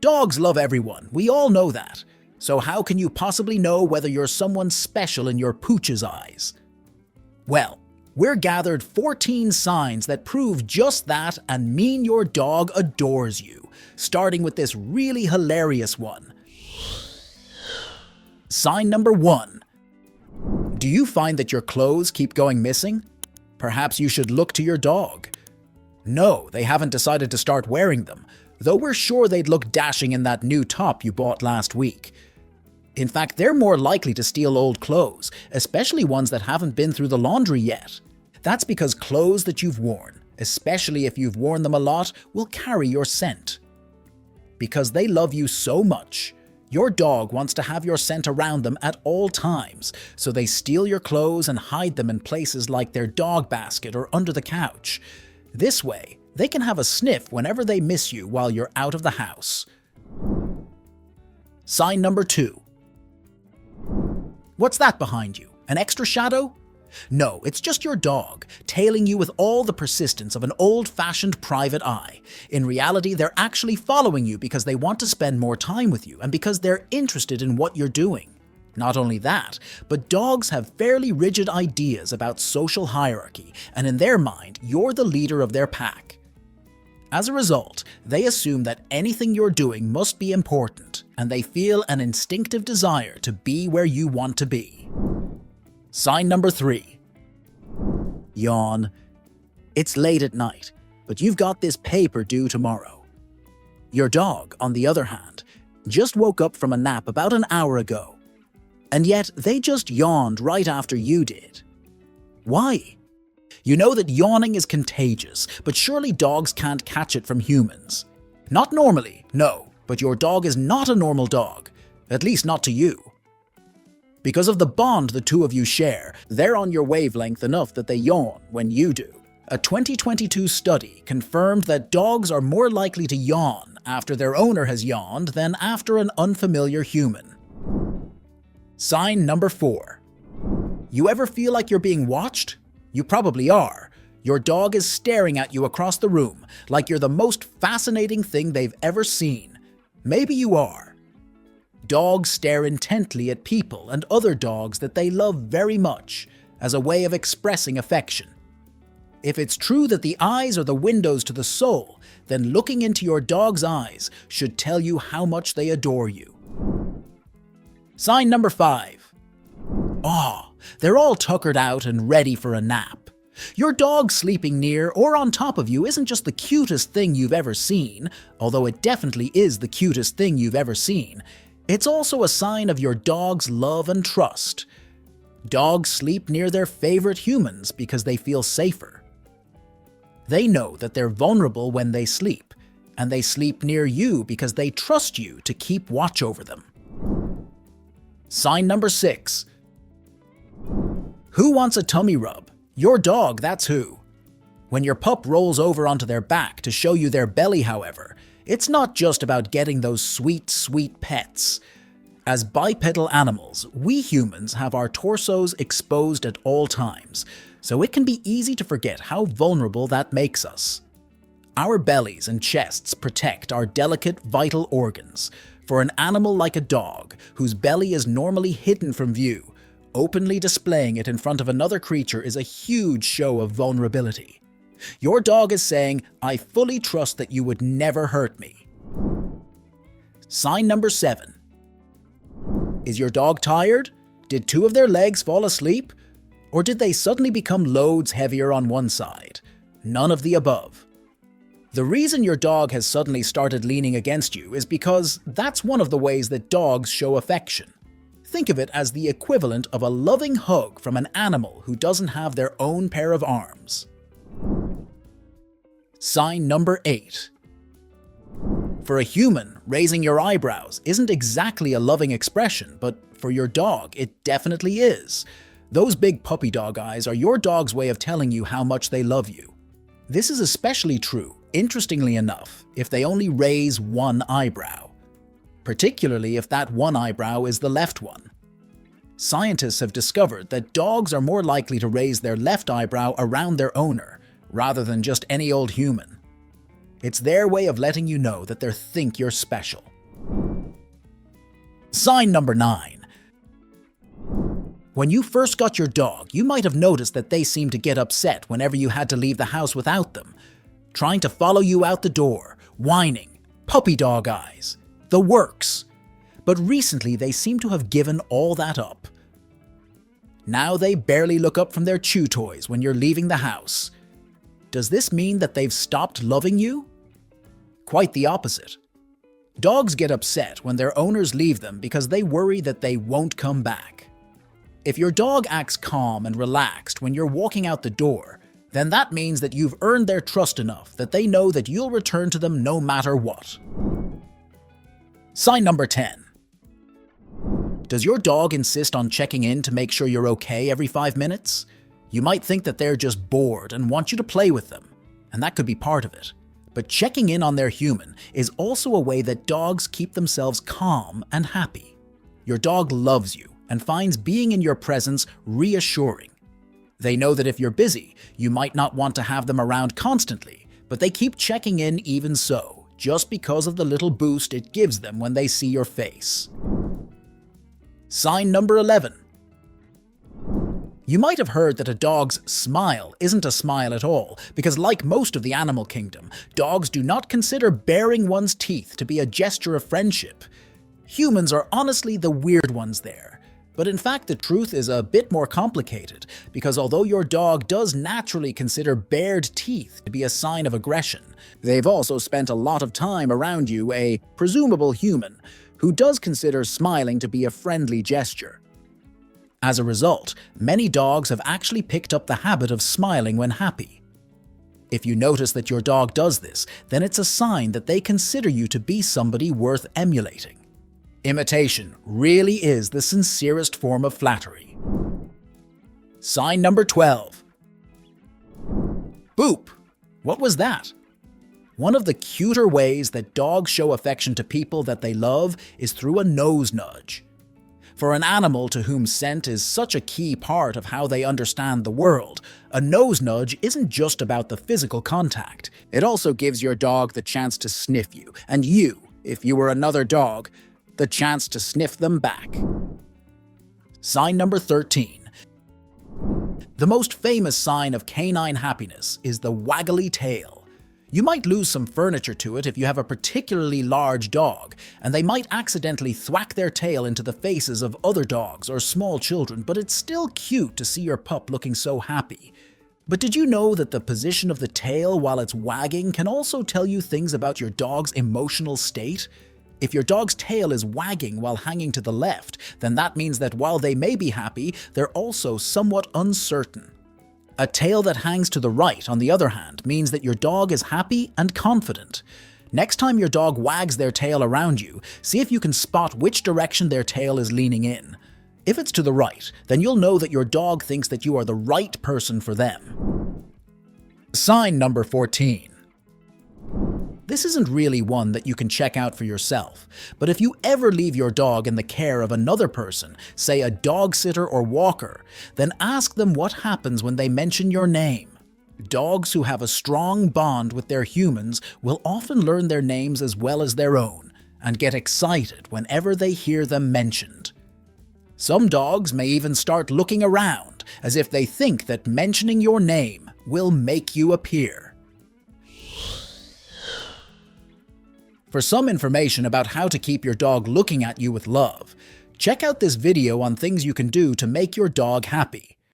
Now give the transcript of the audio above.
Dogs love everyone, we all know that. So how can you possibly know whether you're someone special in your pooch's eyes? Well, we're gathered 14 signs that prove just that and mean your dog adores you, starting with this really hilarious one. Sign number 1. Do you find that your clothes keep going missing? Perhaps you should look to your dog. No, they haven't decided to start wearing them, though we're sure they'd look dashing in that new top you bought last week. In fact, they're more likely to steal old clothes, especially ones that haven't been through the laundry yet. That's because clothes that you've worn, especially if you've worn them a lot, will carry your scent. Because they love you so much, your dog wants to have your scent around them at all times, so they steal your clothes and hide them in places like their dog basket or under the couch. This way, they can have a sniff whenever they miss you while you're out of the house. Sign number 2. What's that behind you? An extra shadow? No, it's just your dog, tailing you with all the persistence of an old-fashioned private eye. In reality, they're actually following you because they want to spend more time with you and because they're interested in what you're doing. Not only that, but dogs have fairly rigid ideas about social hierarchy, and in their mind, you're the leader of their pack. As a result, they assume that anything you're doing must be important, and they feel an instinctive desire to be where you want to be. Sign number 3. Yawn. It's late at night, but you've got this paper due tomorrow. Your dog, on the other hand, just woke up from a nap about an hour ago, and yet they just yawned right after you did. Why? You know that yawning is contagious, but surely dogs can't catch it from humans. Not normally, no, but your dog is not a normal dog, at least not to you. Because of the bond the two of you share, they're on your wavelength enough that they yawn when you do. A 2022 study confirmed that dogs are more likely to yawn after their owner has yawned than after an unfamiliar human. Sign number 4. You ever feel like you're being watched? You probably are. Your dog is staring at you across the room like you're the most fascinating thing they've ever seen. Maybe you are. Dogs stare intently at people and other dogs that they love very much as a way of expressing affection. If it's true that the eyes are the windows to the soul, then looking into your dog's eyes should tell you how much they adore you. Sign number 5. They're all tuckered out and ready for a nap. Your dog sleeping near or on top of you isn't just the cutest thing you've ever seen, although it definitely is the cutest thing you've ever seen. It's also a sign of your dog's love and trust. Dogs sleep near their favorite humans because they feel safer. They know that they're vulnerable when they sleep, and they sleep near you because they trust you to keep watch over them. Sign number 6. Who wants a tummy rub? Your dog, that's who. When your pup rolls over onto their back to show you their belly, however, it's not just about getting those sweet, sweet pets. As bipedal animals, we humans have our torsos exposed at all times, so it can be easy to forget how vulnerable that makes us. Our bellies and chests protect our delicate, vital organs. For an animal like a dog, whose belly is normally hidden from view, openly displaying it in front of another creature is a huge show of vulnerability. Your dog is saying, I fully trust that you would never hurt me. Sign number 7. Is your dog tired? Did 2 of their legs fall asleep? Or did they suddenly become loads heavier on one side? None of the above. The reason your dog has suddenly started leaning against you is because that's one of the ways that dogs show affection. Think of it as the equivalent of a loving hug from an animal who doesn't have their own pair of arms. Sign number 8. For a human, raising your eyebrows isn't exactly a loving expression, but for your dog, it definitely is. Those big puppy dog eyes are your dog's way of telling you how much they love you. This is especially true, interestingly enough, if they only raise one eyebrow, particularly if that one eyebrow is the left one. Scientists have discovered that dogs are more likely to raise their left eyebrow around their owner, rather than just any old human. It's their way of letting you know that they think you're special. Sign number 9. When you first got your dog, you might have noticed that they seemed to get upset whenever you had to leave the house without them, trying to follow you out the door, whining, puppy dog eyes, the works. But recently they seem to have given all that up. Now they barely look up from their chew toys when you're leaving the house. Does this mean that they've stopped loving you? Quite the opposite. Dogs get upset when their owners leave them because they worry that they won't come back. If your dog acts calm and relaxed when you're walking out the door, then that means that you've earned their trust enough that they know that you'll return to them no matter what. Sign number 10. Does your dog insist on checking in to make sure you're okay every 5 minutes? You might think that they're just bored and want you to play with them, and that could be part of it. But checking in on their human is also a way that dogs keep themselves calm and happy. Your dog loves you and finds being in your presence reassuring. They know that if you're busy, you might not want to have them around constantly, but they keep checking in even so, just because of the little boost it gives them when they see your face. Sign number 11. You might have heard that a dog's smile isn't a smile at all, because like most of the animal kingdom, dogs do not consider baring one's teeth to be a gesture of friendship. Humans are honestly the weird ones there. But in fact, the truth is a bit more complicated, because although your dog does naturally consider bared teeth to be a sign of aggression, they've also spent a lot of time around you, a presumable human, who does consider smiling to be a friendly gesture. As a result, many dogs have actually picked up the habit of smiling when happy. If you notice that your dog does this, then it's a sign that they consider you to be somebody worth emulating. Imitation really is the sincerest form of flattery. Sign number 12. Boop! What was that? One of the cuter ways that dogs show affection to people that they love is through a nose nudge. For an animal to whom scent is such a key part of how they understand the world, a nose nudge isn't just about the physical contact. It also gives your dog the chance to sniff you, and you, if you were another dog, the chance to sniff them back. Sign number 13. The most famous sign of canine happiness is the waggly tail. You might lose some furniture to it if you have a particularly large dog, and they might accidentally thwack their tail into the faces of other dogs or small children, but it's still cute to see your pup looking so happy. But did you know that the position of the tail while it's wagging can also tell you things about your dog's emotional state? If your dog's tail is wagging while hanging to the left, then that means that while they may be happy, they're also somewhat uncertain. A tail that hangs to the right, on the other hand, means that your dog is happy and confident. Next time your dog wags their tail around you, see if you can spot which direction their tail is leaning in. If it's to the right, then you'll know that your dog thinks that you are the right person for them. Sign number 14. This isn't really one that you can check out for yourself, but if you ever leave your dog in the care of another person, say a dog sitter or walker, then ask them what happens when they mention your name. Dogs who have a strong bond with their humans will often learn their names as well as their own, and get excited whenever they hear them mentioned. Some dogs may even start looking around, as if they think that mentioning your name will make you appear. For some information about how to keep your dog looking at you with love, check out this video on things you can do to make your dog happy.